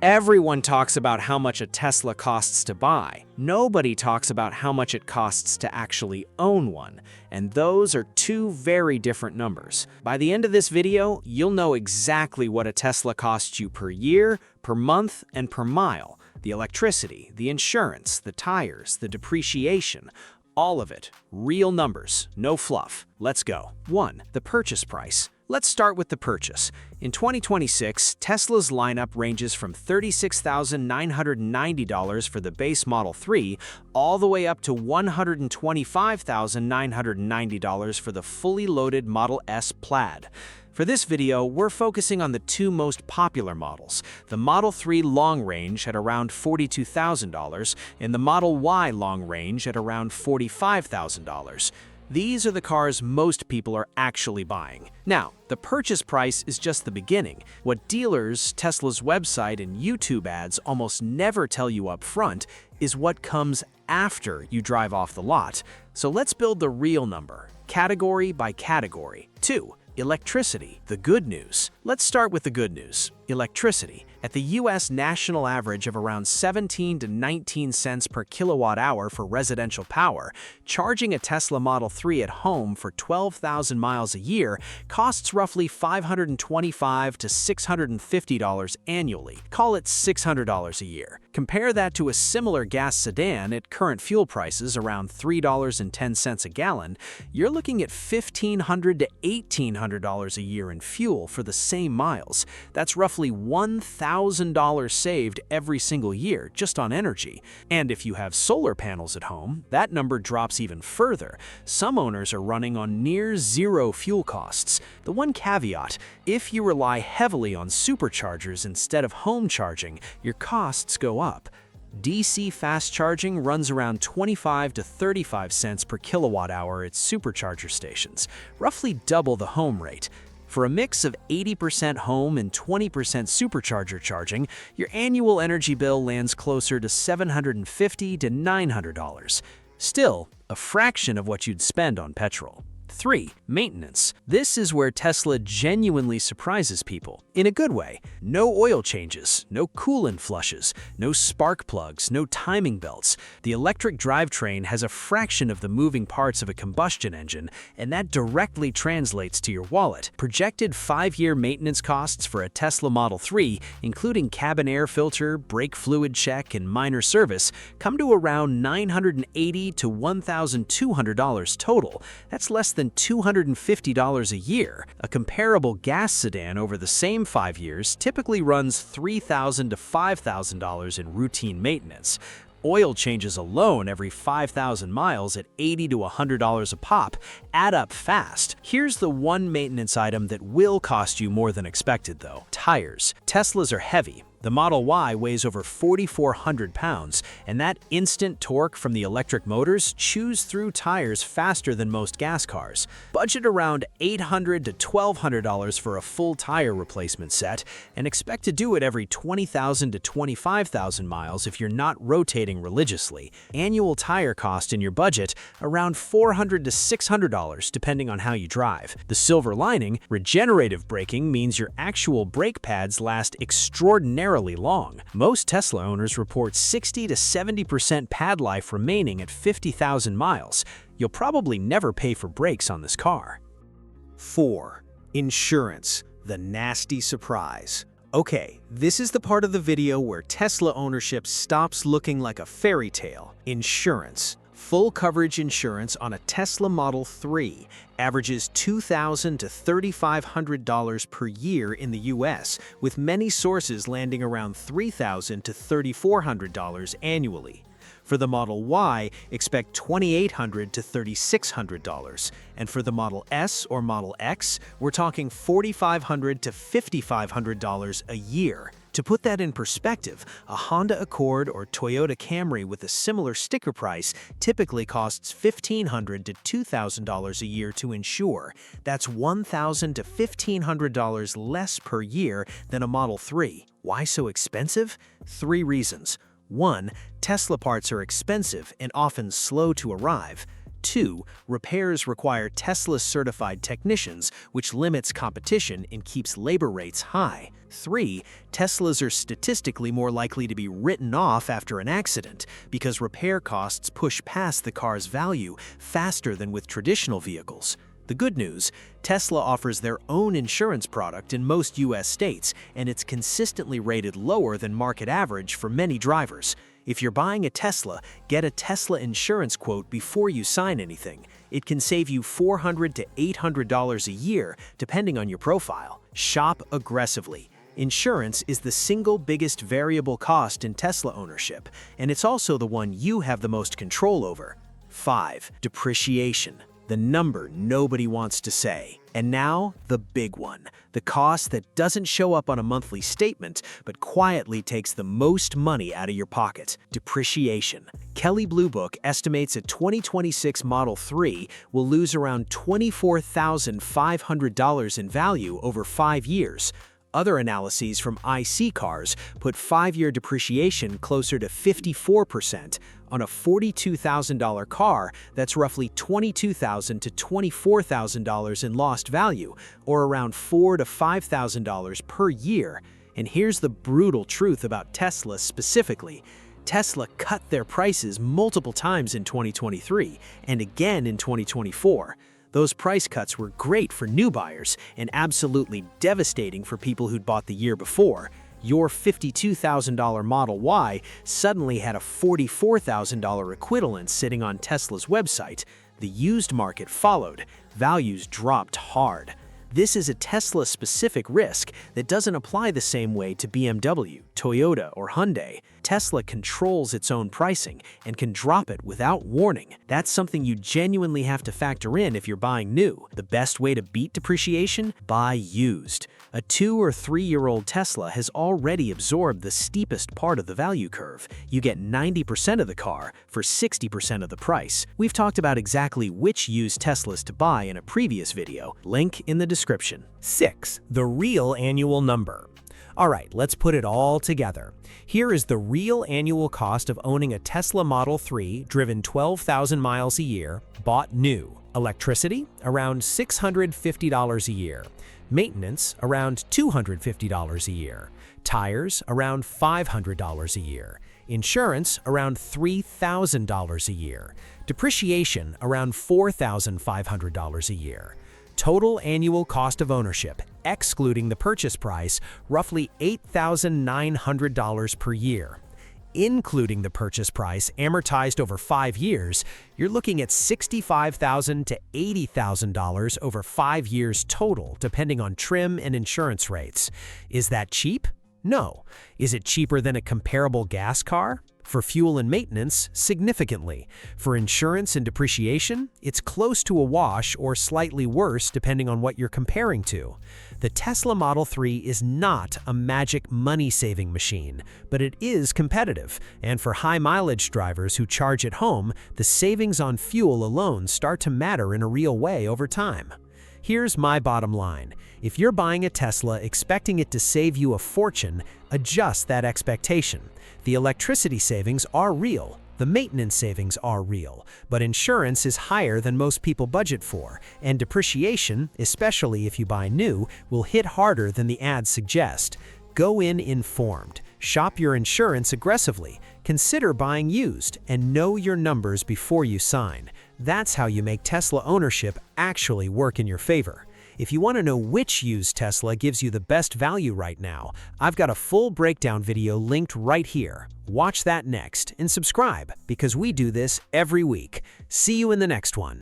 Everyone talks about how much a Tesla costs to buy. Nobody talks about how much it costs to actually own one. And those are two very different numbers. By the end of this video, you'll know exactly what a Tesla costs you per year, per month, and per mile. The electricity, the insurance, the tires, the depreciation. All of it. Real numbers. No fluff. Let's go. 1. The purchase price. Let's start with the purchase. In 2026, Tesla's lineup ranges from $36,990 for the base Model 3 all the way up to $125,990 for the fully loaded Model S Plaid. For this video, we're focusing on the two most popular models, the Model 3 Long Range at around $42,000 and the Model Y Long Range at around $45,000. These are the cars most people are actually buying. Now, the purchase price is just the beginning. What dealers, Tesla's website, and YouTube ads almost never tell you up front is what comes after you drive off the lot. So let's build the real number, category by category. 2. Electricity, the good news. Let's start with the good news. Electricity. At the US national average of around 17 to 19 cents per kilowatt hour for residential power, charging a Tesla Model 3 at home for 12,000 miles a year costs roughly $525 to $650 annually. Call it $600 a year. Compare that to a similar gas sedan at current fuel prices around $3.10 a gallon, you're looking at $1,500 to $1,800 a year in fuel for the same miles. That's roughly $1,000 saved every single year just on energy. And if you have solar panels at home, that number drops even further. Some owners are running on near zero fuel costs. The one caveat, if you rely heavily on superchargers instead of home charging, your costs go up. DC fast charging runs around 25 to 35 cents per kilowatt hour at supercharger stations, roughly double the home rate. For a mix of 80% home and 20% supercharger charging, your annual energy bill lands closer to $750 to $900. Still, a fraction of what you'd spend on petrol. 3. Maintenance. This is where Tesla genuinely surprises people, in a good way. No oil changes, no coolant flushes, no spark plugs, no timing belts. The electric drivetrain has a fraction of the moving parts of a combustion engine, and that directly translates to your wallet. Projected 5-year maintenance costs for a Tesla Model 3, including cabin air filter, brake fluid check, and minor service, come to around $980 to $1,200 total. That's less than $250 a year. A comparable gas sedan over the same 5 years typically runs $3,000 to $5,000 in routine maintenance. Oil changes alone every 5,000 miles at $80 to $100 a pop add up fast. Here's the one maintenance item that will cost you more than expected though. Tires. Teslas are heavy. The Model Y weighs over 4,400 pounds, and that instant torque from the electric motors chews through tires faster than most gas cars. Budget around $800 to $1,200 for a full tire replacement set, and expect to do it every 20,000 to 25,000 miles if you're not rotating religiously. Annual tire cost in your budget around $400 to $600 depending on how you drive. The silver lining, regenerative braking means your actual brake pads last extraordinarily long. Most Tesla owners report 60 to 70% pad life remaining at 50,000 miles. You'll probably never pay for brakes on this car. 4. Insurance, the nasty surprise. Okay, this is the part of the video where Tesla ownership stops looking like a fairy tale. Insurance. Full coverage insurance on a Tesla Model 3 averages $2,000 to $3,500 per year in the US, with many sources landing around $3,000 to $3,400 annually. For the Model Y, expect $2,800 to $3,600, and for the Model S or Model X, we're talking $4,500 to $5,500 a year. To put that in perspective, a Honda Accord or Toyota Camry with a similar sticker price typically costs $1,500 to $2,000 a year to insure. That's $1,000 to $1,500 less per year than a Model 3. Why so expensive? 3 reasons. 1. Tesla parts are expensive and often slow to arrive. 2. Repairs require Tesla-certified technicians, which limits competition and keeps labor rates high. 3. Teslas are statistically more likely to be written off after an accident because repair costs push past the car's value faster than with traditional vehicles. The good news, Tesla offers their own insurance product in most US states, and it's consistently rated lower than market average for many drivers. If you're buying a Tesla, get a Tesla insurance quote before you sign anything. It can save you $400 to $800 a year, depending on your profile. Shop aggressively. Insurance is the single biggest variable cost in Tesla ownership, and it's also the one you have the most control over. 5. Depreciation. The number nobody wants to say. And now, the big one. The cost that doesn't show up on a monthly statement, but quietly takes the most money out of your pocket. Depreciation. Kelley Blue Book estimates a 2026 Model 3 will lose around $24,500 in value over 5 years. Other analyses from IC cars put 5-year depreciation closer to 54%. On a $42,000 car, that's roughly $22,000 to $24,000 in lost value, or around $4,000 to $5,000 per year. And here's the brutal truth about Tesla specifically. Tesla cut their prices multiple times in 2023 and again in 2024. Those price cuts were great for new buyers and absolutely devastating for people who'd bought the year before. Your $52,000 Model Y suddenly had a $44,000 equivalent sitting on Tesla's website. The used market followed. Values dropped hard. This is a Tesla-specific risk that doesn't apply the same way to BMW, Toyota, or Hyundai. Tesla controls its own pricing and can drop it without warning. That's something you genuinely have to factor in if you're buying new. The best way to beat depreciation? Buy used. A 2- or 3-year-old Tesla has already absorbed the steepest part of the value curve. You get 90% of the car for 60% of the price. We've talked about exactly which used Teslas to buy in a previous video. Link in the description. 6. The real annual number. All right, let's put it all together. Here is the real annual cost of owning a Tesla Model 3 driven 12,000 miles a year, bought new. Electricity, around $650 a year. Maintenance, around $250 a year. Tires, around $500 a year. Insurance, around $3,000 a year. Depreciation, around $4,500 a year. Total annual cost of ownership, excluding the purchase price, roughly $8,900 per year. Including the purchase price amortized over 5 years, you're looking at $65,000 to $80,000 over 5 years total, depending on trim and insurance rates. Is that cheap? No. Is it cheaper than a comparable gas car? For fuel and maintenance, significantly. For insurance and depreciation, it's close to a wash or slightly worse depending on what you're comparing to. The Tesla Model 3 is not a magic money-saving machine, but it is competitive. And for high-mileage drivers who charge at home, the savings on fuel alone start to matter in a real way over time. Here's my bottom line. If you're buying a Tesla expecting it to save you a fortune, adjust that expectation. The electricity savings are real, the maintenance savings are real, but insurance is higher than most people budget for, and depreciation, especially if you buy new, will hit harder than the ads suggest. Go in informed. Shop your insurance aggressively. Consider buying used, and know your numbers before you sign. That's how you make Tesla ownership actually work in your favor. If you want to know which used Tesla gives you the best value right now, I've got a full breakdown video linked right here. Watch that next and subscribe because we do this every week. See you in the next one.